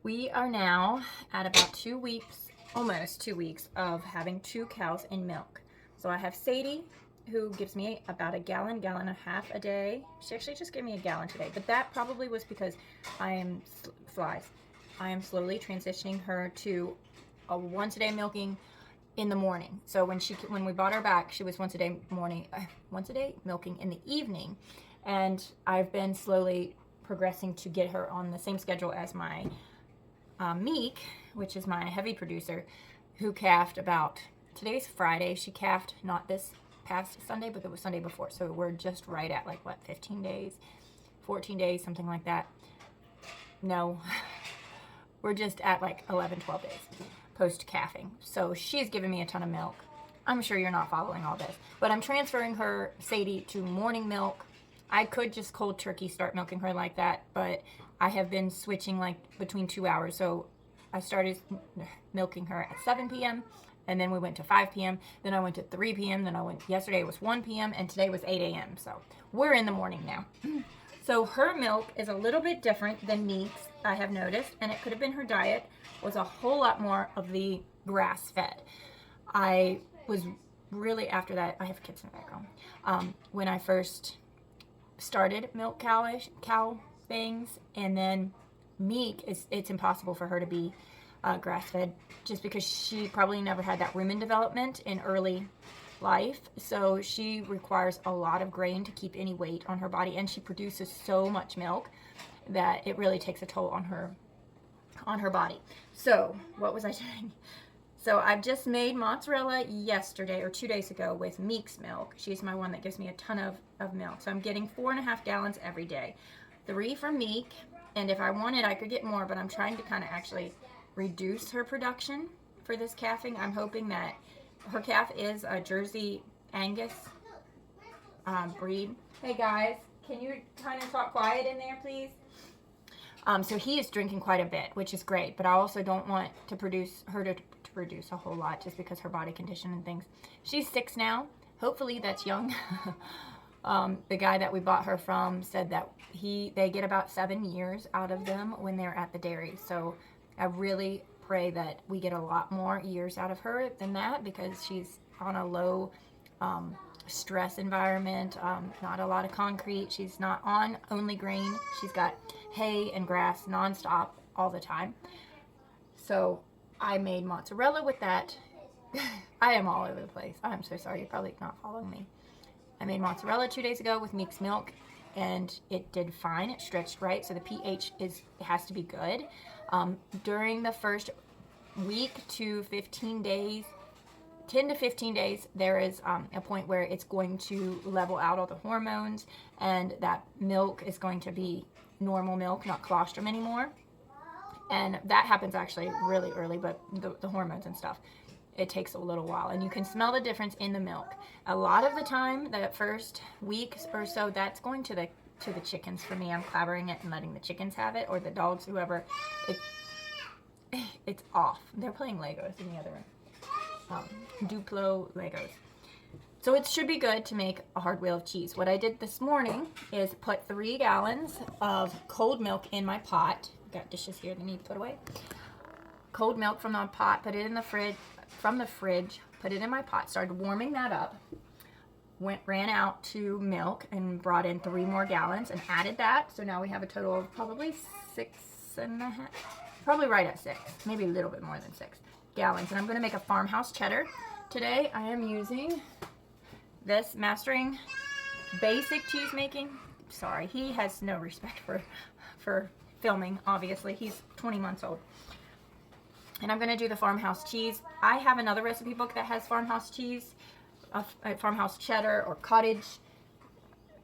We are now at about 2 weeks, almost 2 weeks, of having 2 cows in milk. So I have Sadie, who gives me about a gallon, gallon and a half a day. She actually just gave me a gallon today, but that probably was because I am slowly transitioning her to a once a day milking in the morning. So when we bought her back, she was once a day milking in the evening, and I've been slowly progressing to get her on the same schedule as my Meek, which is my heavy producer, who calved today's Friday. She calved not this past Sunday, but it was Sunday before. So we're just right at 15 days, 14 days, something like that. No, we're just at 11, 12 days post calving. So she's given me a ton of milk. I'm sure you're not following all this, but I'm transferring her, Sadie, to morning milk. I could just cold turkey start milking her like that, but I have been switching between 2 hours. So I started milking her at 7 p.m. and then we went to 5 p.m. Then I went to 3 p.m. Yesterday it was 1 p.m. and today was 8 a.m. So we're in the morning now. So her milk is a little bit different than Meek's, I have noticed, and it could have been her diet was a whole lot more of the grass fed. I was really, after that, I have kids in the background, when I first started milk cow things, and then Meek, it's impossible for her to be grass-fed just because she probably never had that rumen development in early life, so she requires a lot of grain to keep any weight on her body, and she produces so much milk that it really takes a toll on her body. So what was I saying? So I've just made mozzarella yesterday or 2 days ago with Meek's milk. She's my one that gives me a ton of milk. So I'm getting 4.5 gallons every day. 3 from Meek, and if I wanted, I could get more, but I'm trying to kind of actually reduce her production for this calving. I'm hoping that her calf is a Jersey Angus breed. Hey guys, can you kind of talk quiet in there, please? So he is drinking quite a bit, which is great, but I also don't want to produce a whole lot just because her body condition and things. She's 6 now. Hopefully that's young. The guy that we bought her from said that they get about 7 years out of them when they're at the dairy. So I really pray that we get a lot more years out of her than that, because she's on a low stress environment, not a lot of concrete. She's not on only grain. She's got hay and grass nonstop all the time. So I made mozzarella with that. I am all over the place. I'm so sorry. You're probably not following me. I made mozzarella 2 days ago with Meek's milk, and it did fine. It stretched right, so the pH has to be good. During the first week to 15 days, 10 to 15 days, there is a point where it's going to level out all the hormones, and that milk is going to be normal milk, not colostrum anymore. And that happens actually really early, but the hormones and stuff, it takes a little while, and you can smell the difference in the milk. A lot of the time, that first week or so, that's going to the chickens for me. I'm clabbering it and letting the chickens have it, or the dogs, whoever. It's off. They're playing Legos in the other room. Duplo Legos. So it should be good to make a hard wheel of cheese. What I did this morning is put 3 gallons of cold milk in my pot. Got dishes here that need to put away. Cold milk from the pot, put it in the fridge, put it in my pot, started warming that up, ran out to milk and brought in 3 more gallons and added that. So now we have a total of probably 6.5, probably right at 6, maybe a little bit more than 6 gallons. And I'm going to make a farmhouse cheddar. Today I am using this Mastering Basic cheese making. Sorry, he has no respect for filming, obviously. He's 20 months old. And I'm going to do the farmhouse cheese. I have another recipe book that has farmhouse cheese, farmhouse cheddar, or cottage.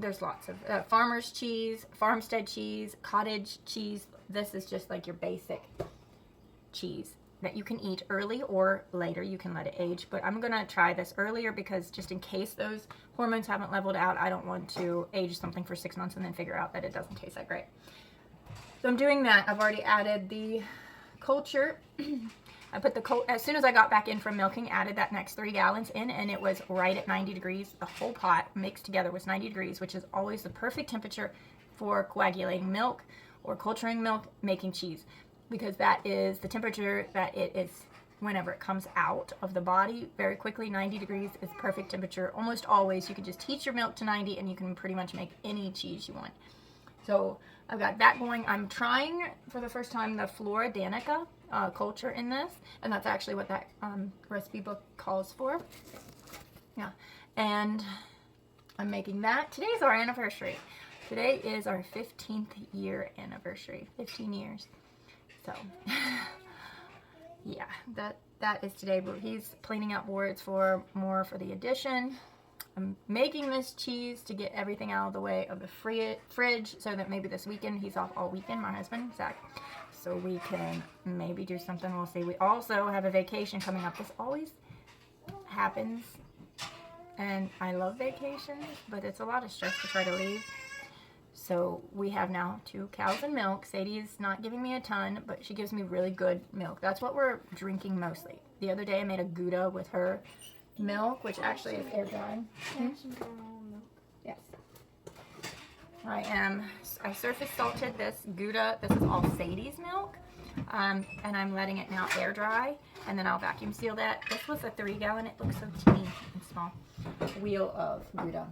There's lots of farmer's cheese, farmstead cheese, cottage cheese. This is just like your basic cheese that you can eat early or later. You can let it age, but I'm going to try this earlier because just in case those hormones haven't leveled out, I don't want to age something for 6 months and then figure out that it doesn't taste that great. So I'm doing that. I've already added the culture. I put as soon as I got back in from milking, added that next 3 gallons in, and it was right at 90 degrees. The whole pot mixed together was 90 degrees, which is always the perfect temperature for coagulating milk or culturing milk, making cheese. because that is the temperature that it is whenever it comes out of the body very quickly. 90 degrees is perfect temperature. Almost always you can just heat your milk to 90 and you can pretty much make any cheese you want. So I've got that going. I'm trying for the first time the Flora Danica culture in this, and that's actually what that recipe book calls for. Yeah, and I'm making that. Today's our anniversary. Today is our 15th year anniversary, 15 years. So yeah, that is today, but he's planning out boards for more for the addition. I'm making this cheese to get everything out of the way of the fridge so that maybe this weekend, he's off all weekend, my husband, Zach, so we can maybe do something. We'll see. We also have a vacation coming up. This always happens, and I love vacations, but it's a lot of stress to try to leave. So we have now 2 cows and milk. Sadie is not giving me a ton, but she gives me really good milk. That's what we're drinking mostly. The other day I made a Gouda with her milk, which actually is air drying. Yes. I surface salted this Gouda. This is all Sadie's milk. And I'm letting it now air dry, and then I'll vacuum seal that. This was a 3-gallon. It looks so teeny and small. Wheel of Gouda.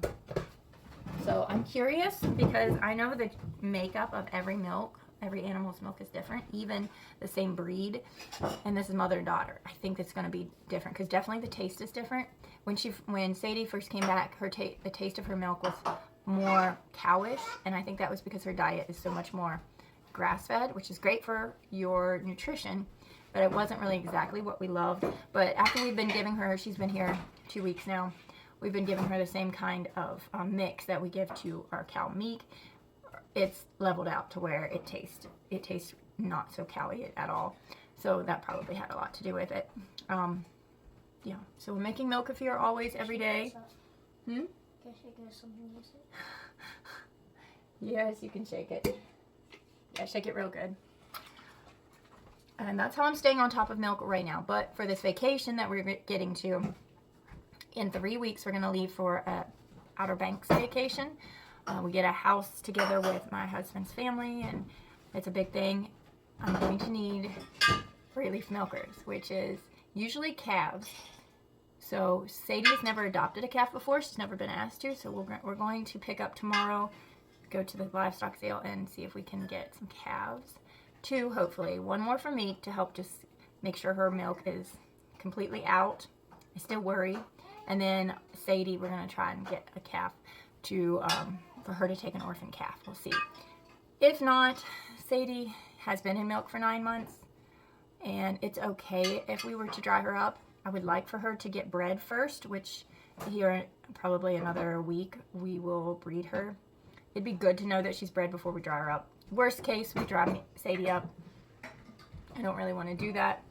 So I'm curious because I know the makeup of every milk, every animal's milk is different, even the same breed. And this is mother and daughter. I think it's going to be different because definitely the taste is different. When Sadie first came back, the taste of her milk was more cowish, and I think that was because her diet is so much more grass-fed, which is great for your nutrition, but it wasn't really exactly what we loved. But after we've been giving her, she's been here 2 weeks now, we've been giving her the same kind of mix that we give to our cow Meek. It's leveled out to where it tastes not so cowy at all. So that probably had a lot to do with it. Yeah, so we're making milk if you're always every day. Yes, you can shake it. Yeah, shake it real good. And that's how I'm staying on top of milk right now. But for this vacation that we're getting to, in 3 weeks, we're going to leave for a Outer Banks vacation. We get a house together with my husband's family, and it's a big thing. I'm going to need free-leaf milkers, which is usually calves. So Sadie has never adopted a calf before. She's never been asked to, so we're going to pick up tomorrow, go to the livestock sale, and see if we can get some calves. 2, hopefully. 1 more for Meek to help just make sure her milk is completely out. I still worry. And then Sadie, we're going to try and get a calf for her to take an orphan calf. We'll see. If not, Sadie has been in milk for 9 months, and it's okay if we were to dry her up. I would like for her to get bred first, which here probably another week we will breed her. It'd be good to know that she's bred before we dry her up. Worst case, we dry Sadie up. I don't really want to do that.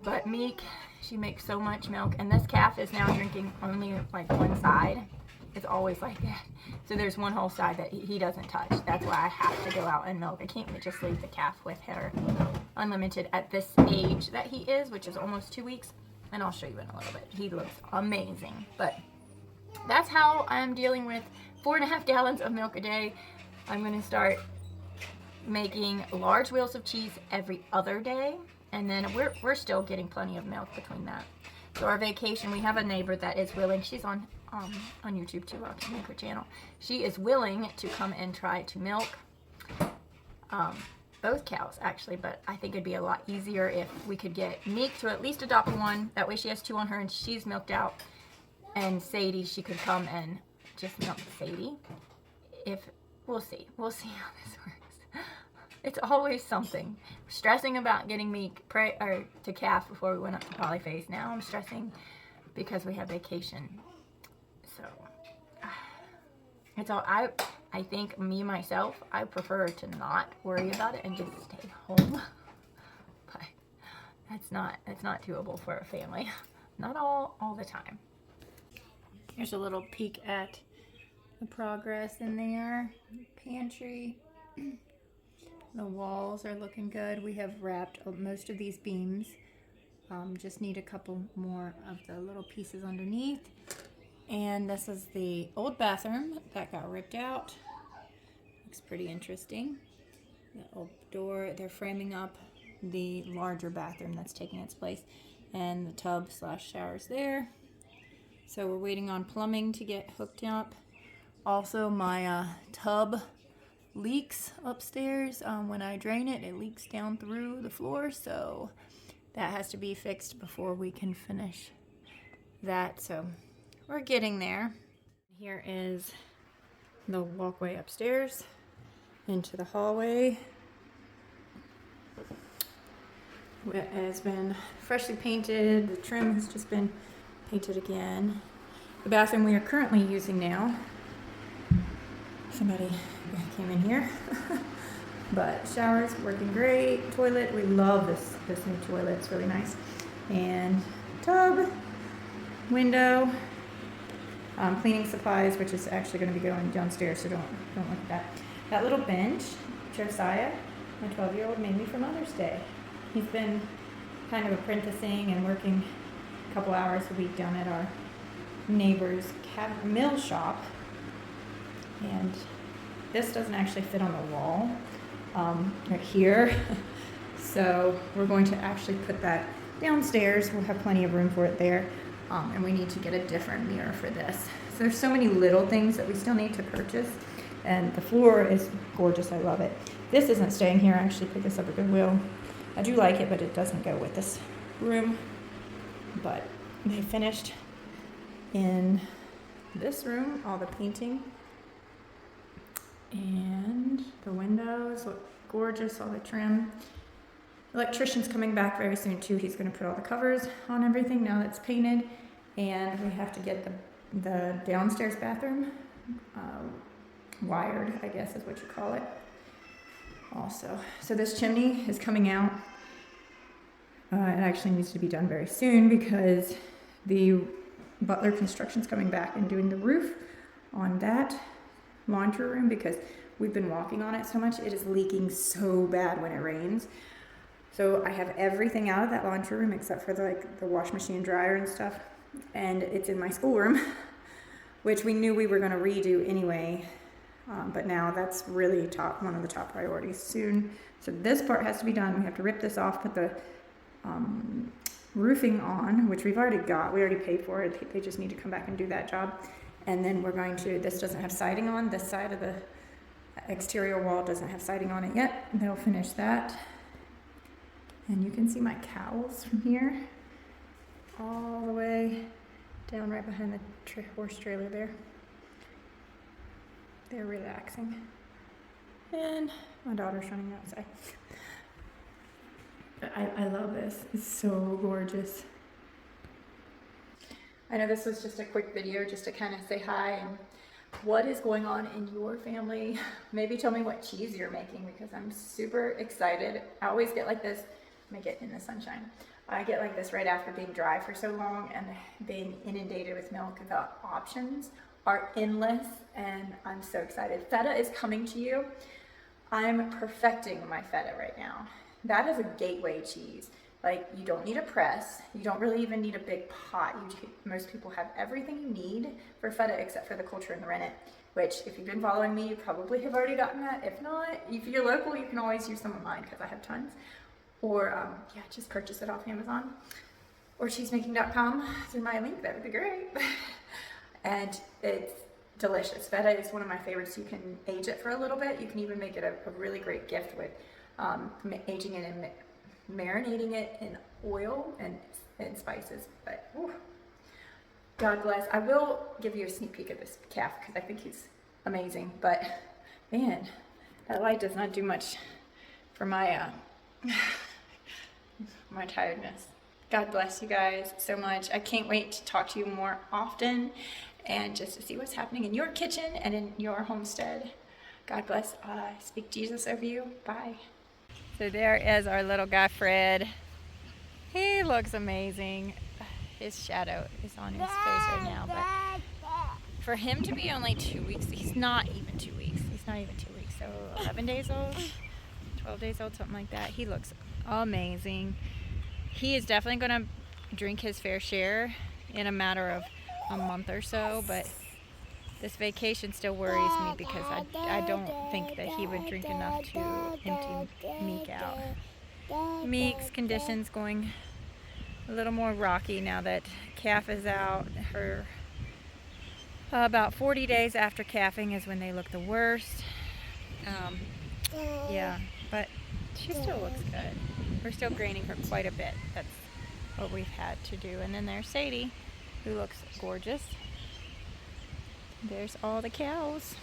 But Meek, she makes so much milk, and this calf is now drinking only like one side. It's always like that. So there's one whole side that he doesn't touch. That's why I have to go out and milk. I can't just leave the calf with her unlimited at this age that he is, which is almost 2 weeks. And I'll show you in a little bit. He looks amazing. But that's how I'm dealing with 4.5 gallons of milk a day. I'm going to start making large wheels of cheese every other day. And then we're still getting plenty of milk between that. So our vacation, we have a neighbor that is willing. She's on YouTube too. I'll make her channel. She is willing to come and try to milk both cows, actually. But I think it'd be a lot easier if we could get Meek to at least adopt 1. That way she has 2 on her and she's milked out. And Sadie, she could come and just milk Sadie. We'll see how this works. It's always something. Stressing about getting Meek to calf before we went up to polyphase. Now I'm stressing because we have vacation. So it's all I think myself, I prefer to not worry about it and just stay home. But that's not doable for a family. Not all the time. Here's a little peek at the progress in there. Pantry. The walls are looking good. We have wrapped most of these beams. Just need a couple more of the little pieces underneath. And this is the old bathroom that got ripped out. Looks pretty interesting. That old door, they're framing up the larger bathroom that's taking its place, and the tub slash showers there. So we're waiting on plumbing to get hooked up. Also, my tub leaks upstairs. When I drain it, it leaks down through the floor, so that has to be fixed before we can finish that. So we're getting there. Here is the walkway upstairs into the hallway. It has been freshly painted. The trim has just been painted again. The bathroom we are currently using now, somebody came in here, but showers working great. Toilet, we love this new toilet. It's really nice. And tub, window, cleaning supplies, which is actually going to be going downstairs, so don't look at that. That little bench, Josiah, my 12-year-old, made me for Mother's Day. He's been kind of apprenticing and working a couple hours a week down at our neighbor's mill shop, and this doesn't actually fit on the wall right here. So we're going to actually put that downstairs. We'll have plenty of room for it there, and we need to get a different mirror for this. So there's so many little things that we still need to purchase, and the floor is gorgeous. I love it. This isn't staying here. I actually picked this up at Goodwill. I do like it, but it doesn't go with this room. But they finished in this room all the painting, and the windows look gorgeous, all the trim. The electrician's coming back very soon too. He's going to put all the covers on everything now that's painted, and we have to get the downstairs bathroom wired, I guess is what you call it. Also, so this chimney is coming out. It actually needs to be done very soon because the Butler Construction's coming back and doing the roof on that laundry room, because we've been walking on it so much. It is leaking so bad when it rains. So I have everything out of that laundry room except for the wash machine, dryer and stuff, and it's in my schoolroom, which we knew we were going to redo anyway. But now that's really one of the top priorities soon. So this part has to be done. We have to rip this off, put the roofing on, which we've already got. We already paid for it. They just need to come back and do that job. And then we're going to, this doesn't have siding on. This side of the exterior wall doesn't have siding on it yet. They'll finish that. And you can see my cows from here all the way down right behind the horse trailer there. They're relaxing. And my daughter's running outside. But I love this. It's so gorgeous. I know this was just a quick video just to kind of say hi and what is going on in your family. Maybe tell me what cheese you're making, because I'm super excited. I always get like this. Let me get in the sunshine. I get like this right after being dry for so long and being inundated with milk. The options are endless, and I'm so excited. Feta is coming to you. I'm perfecting my feta right now. That is a gateway cheese. Like, you don't need a press. You don't really even need a big pot. Most people have everything you need for feta except for the culture and the rennet, which if you've been following me, you probably have already gotten that. If not, if you're local, you can always use some of mine because I have tons. Or yeah, just purchase it off Amazon or cheesemaking.com through my link. That would be great. And it's delicious. Feta is one of my favorites. You can age it for a little bit. You can even make it a really great gift with aging it and marinating it in oil and spices. But whew, God bless. I will give you a sneak peek of this calf because I think he's amazing. But man, that light does not do much for my my tiredness. God bless you guys so much. I can't wait to talk to you more often and just to see what's happening in your kitchen and in your homestead. God bless. Speak Jesus over you. Bye. So there is our little guy, Fred. He looks amazing. His shadow is on his face right now, but for him to be only 2 weeks, he's not even 2 weeks. He's not even 2 weeks, so 11 days old, 12 days old, something like that. He looks amazing. He is definitely going to drink his fair share in a matter of a month or so, but This vacation still worries me because I don't think that he would drink enough to empty Meek out. Meek's condition's going a little more rocky now that calf is out. Her about 40 days after calving is when they look the worst. Yeah, but she still looks good. We're still graining her quite a bit. That's what we've had to do. And then there's Sadie, who looks gorgeous. There's all the cows.